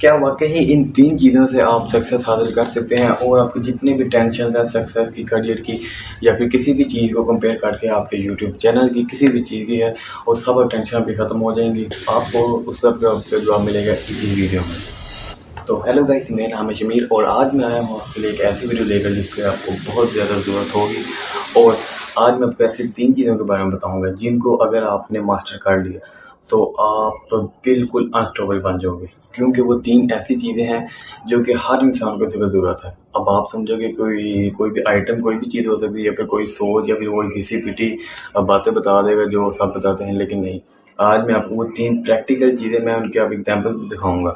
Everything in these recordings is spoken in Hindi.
क्या वाकई इन 3 चीज़ों से आप सक्सेस हासिल कर सकते हैं और आपकी जितने भी टेंशन हैं सक्सेस की, करियर की या फिर किसी भी चीज़ को कंपेयर करके आपके यूट्यूब चैनल की किसी भी चीज़ की है, वो सब टेंशन भी ख़त्म हो जाएंगी। आपको उस सब का जवाब मिलेगा इसी वीडियो में। तो हेलो गाइस, मेरा नाम है शमीर और आज मैं आया हूँ आपके लिए एक ऐसी वीडियो लेकर जिसकी आपको बहुत ज़्यादा ज़रूरत होगी। और आज मैं आपको ऐसी 3 चीज़ों के बारे में बताऊँगा जिनको अगर आपने मास्टर कर लिया तो आप बिल्कुल अनस्टॉपेबल बन जाओगे, क्योंकि वो 3 ऐसी चीज़ें हैं जो कि हर इंसान को इसकी ज़रूरत है। अब आप समझोगे कोई कोई भी आइटम, कोई भी चीज़ हो सकती है या फिर कोई सोच या फिर कोई घिसी-पिटी बातें बता देगा जो सब बताते हैं, लेकिन नहीं। आज मैं आपको वो 3 प्रैक्टिकल चीज़ें मैं उनके आप एग्ज़ाम्पल दिखाऊँगा।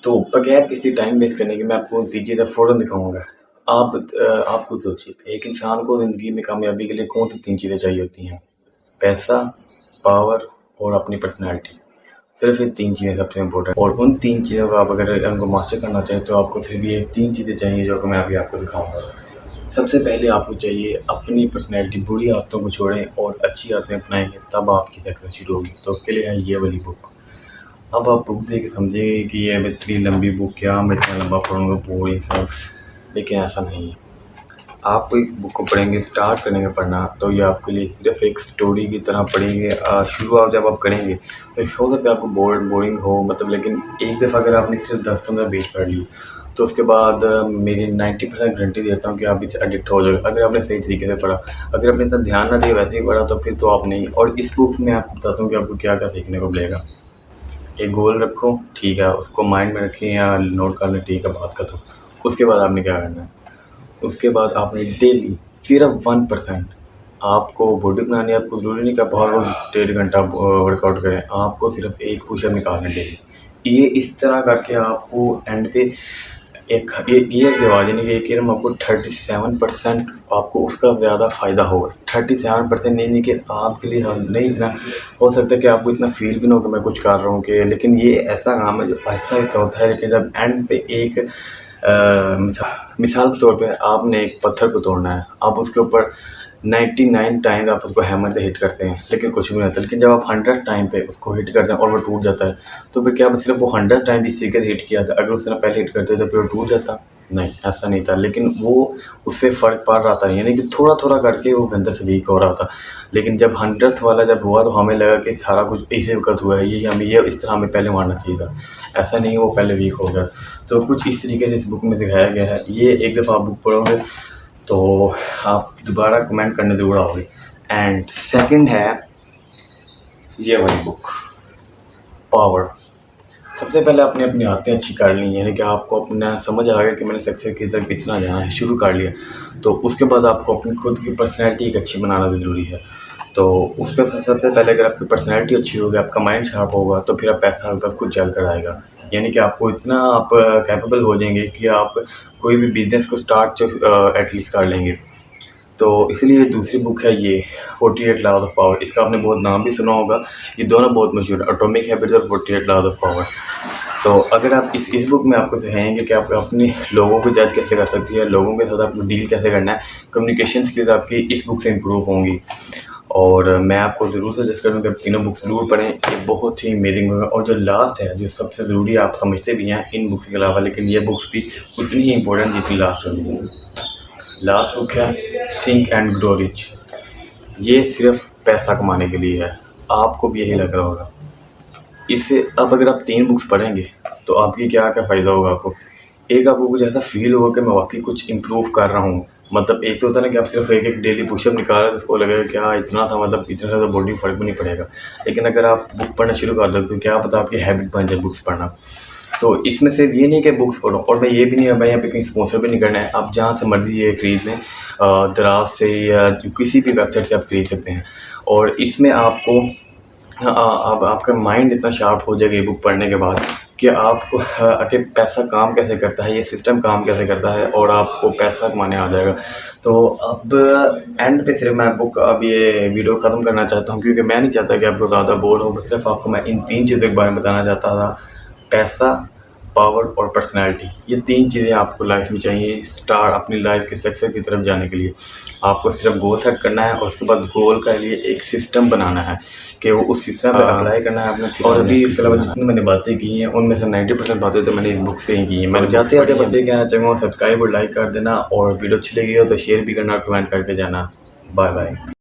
तो बगैर किसी टाइम वेस्ट करने के मैं आपको तीन चीज़ें फ़ौरन दिखाऊँगा। आप खुद सोचिए, एक इंसान को ज़िंदगी में कामयाबी के लिए कौन सी 3 चीज़ें चाहिए होती हैं? पैसा, पावर और अपनी पर्सनैलिटी। सिर्फ़ ये 3 चीज़ें सबसे इम्पोर्टेंट, और उन 3 चीज़ों को आप अगर उनको मास्टर करना चाहें तो आपको सिर्फ़ ये 3 चीज़ें चाहिए जो कि मैं अभी आपको दिखाऊँगा। सबसे पहले आपको चाहिए अपनी पर्सनैलिटी, बुरी आदतों को छोड़ें और अच्छी आदतें अपनाएँगे, तब आपकी सक्सेस शुरू होगी। तो उसके लिए है ये वाली बुक। अब आप बुक देख के समझेंगे कि ये अब इतनी लंबी बुक, क्या मैं इतना लंबा पढ़ूँगा बोरिंग सब, लेकिन ऐसा नहीं है। आप इस बुक को पढ़ेंगे, स्टार्ट करेंगे पढ़ना, तो ये आपके लिए सिर्फ एक स्टोरी की तरह पढ़ेंगे। शुरुआत जब आप करेंगे तो हो सकता है आपको बोरिंग हो, मतलब, लेकिन एक दफ़ा अगर आपने सिर्फ 10-15 पेज पढ़ ली तो उसके बाद मेरी 90% गारंटी देता हूँ कि आप इससे एडिक्ट हो जाओगे, अगर आपने सही तरीके से पढ़ा। अगर आपने इतना ध्यान ना दिया, वैसे ही पढ़ा, तो फिर तो आप नहीं। और इस बुक में आपको बताता हूँ कि आपको क्या क्या सीखने को मिलेगा। एक गोल रखो, ठीक है, उसको माइंड में रखिए या नोट कर लें, ठीक है, बात खत्म। उसके बाद आपने क्या करना है? उसके बाद आपने डेली सिर्फ 1% आपको बॉडी बनानी है। आपको ज़रूरी नहीं कि आप हर रोज़ 1.5 घंटा वर्कआउट करें, आपको सिर्फ एक पुशअप निकालना है डेली। ये इस तरह करके आपको एंड पे एक ईयर के बाद, यानी कि एक ईयर में आपको 37% आपको उसका ज़्यादा फ़ायदा होगा। 37% नहीं कि आपके लिए हम नहीं, इतना हो सकता है कि आपको इतना फ़ील भी ना हो कि मैं कुछ कर रहा हूँ, कि लेकिन ये ऐसा काम है जो आहिस्ता-आहिस्ता होता है। लेकिन जब एंड पे एक मिसाल के तौर पे आपने एक पत्थर को तोड़ना है, आप उसके ऊपर 99 टाइम आप उसको हैमर से हिट करते हैं, लेकिन कुछ भी नहीं होता। लेकिन जब आप 100 टाइम पे उसको हिट करते हैं और वो टूट जाता है, तो फिर क्या सिर्फ वो 100 टाइम इस तरीके से हिट किया था, अगर उसने पहले हिट करते तो फिर वो टूट जाता? नहीं, ऐसा नहीं था। लेकिन वो उससे फ़र्क पड़ रहा था, यानी कि थोड़ा-थोड़ा करके वो अंदर से वीक हो रहा था। लेकिन जब 100th वाला जब हुआ तो हमें लगा कि सारा कुछ इसी वक़्त हुआ है, ये इस तरह हमें पहले मारना चाहिए था। ऐसा नहीं है वो पहले वीक हो गया। तो कुछ इस तरीके से इस बुक में दिखाया गया है। ये एक दफ़ा आप बुक पढ़ोगे तो आप दोबारा कमेंट करने ज़रूर आओगे। एंड सेकंड है ये वाली बुक, पावर। सबसे पहले आपने अपनी आदतें अच्छी कर ली, यानी कि आपको अपना समझ आ गया कि मैंने सक्सेस की तरफ कितना जाना है, शुरू कर लिया। तो उसके बाद आपको अपनी खुद की पर्सनैलिटी एक अच्छी बनाना भी ज़रूरी है। तो उसका सबसे पहले अगर आपकी पर्सनैलिटी अच्छी होगी, आपका माइंड शार्प होगा, तो फिर आप पैसा आपका खुद चल कर आएगा। यानी कि आपको इतना आप कैपेबल हो जाएंगे कि आप कोई भी बिज़नेस को स्टार्ट एटलीस्ट कर लेंगे। तो इसलिए दूसरी बुक है ये 48 लॉज ऑफ पावर। इसका आपने बहुत नाम भी सुना होगा। ये दोनों बहुत मशहूर है, एटॉमिक हैबिट्स और 48 लॉज ऑफ पावर। तो अगर आप इस बुक में आपको सिखाएंगे कि आप अपने लोगों को जज कैसे कर सकती है, लोगों के साथ आपको डील कैसे करना है, कम्युनिकेशन स्किल्स आपकी इस बुक से इम्प्रूव होंगी। और मैं आपको ज़रूर सजेस्ट करूँगा कि आप तीनों बुक ज़रूर पढ़ें, ये बहुत ही अमेजिंग होगा। और जो लास्ट है, जो सबसे ज़रूरी आप समझते भी हैं इन बुक्स के अलावा, लेकिन ये बुक्स भी उतनी ही इंपॉर्टेंट जितनी लास्ट होगी। लास्ट बुक है थिंक एंड ग्रो रिच। ये सिर्फ पैसा कमाने के लिए है, आपको भी यही लग रहा होगा। इससे अब अगर आप 3 बुक्स पढ़ेंगे तो आपकी क्या क्या फ़ायदा होगा आपको? एक, आपको कुछ ऐसा फ़ील होगा कि मैं वाक़ई कुछ इम्प्रूव कर रहा हूँ। मतलब एक तो होता है ना कि आप सिर्फ एक डेली पुशअप निकाल रहे हैं तो उसको लगेगा क्या इतना था, मतलब इतना ज़्यादा बॉडी में फ़र्क भी नहीं पड़ेगा। लेकिन अगर आप बुक पढ़ना शुरू कर दो तो क्या पता आपकी हैबिट बन जाए बुक्स पढ़ना। तो इसमें सिर्फ ये नहीं कि बुक्स पढ़ो, और मैं ये भी नहीं, मैं यहाँ पे कहीं स्पॉन्सर भी नहीं करना है, आप जहाँ से मर्ज़ी ये खरीद लें, दराज से या किसी भी वेबसाइट से आप खरीद सकते हैं। और इसमें आपको अब आपका माइंड इतना शार्प हो जाएगा ये बुक पढ़ने के बाद कि आपको कि पैसा काम कैसे करता है, ये सिस्टम काम कैसे करता है, और आपको पैसा कमाने आ जाएगा। तो अब एंड पे सिर्फ मैं बुक अब ये वीडियो ख़त्म करना चाहता हूँ, क्योंकि मैं नहीं चाहता कि आपको ज़्यादा बोर हो। सिर्फ आपको मैं इन 3 चीज़ों के बारे में बताना चाहता था: पैसा, पावर और पर्सनैलिटी, ये 3 चीज़ें आपको लाइफ में चाहिए स्टार अपनी लाइफ के सक्सेस की तरफ जाने के लिए। आपको सिर्फ गोल सेट करना है और उसके बाद गोल के लिए एक सिस्टम बनाना है कि वो उस सिस्टम पे अप्लाई करना है अपने। और अभी इसके अलावा जितनी मैंने बातें की हैं उनमें से 90% बातें तो मैंने इस बुक से ही की हैं। मैंने जाते जाते बस ये कहना चाहूँगा, सब्सक्राइब और लाइक कर देना, और वीडियो अच्छी लगी हो तो शेयर भी करना और कमेंट करके जाना। Bye bye.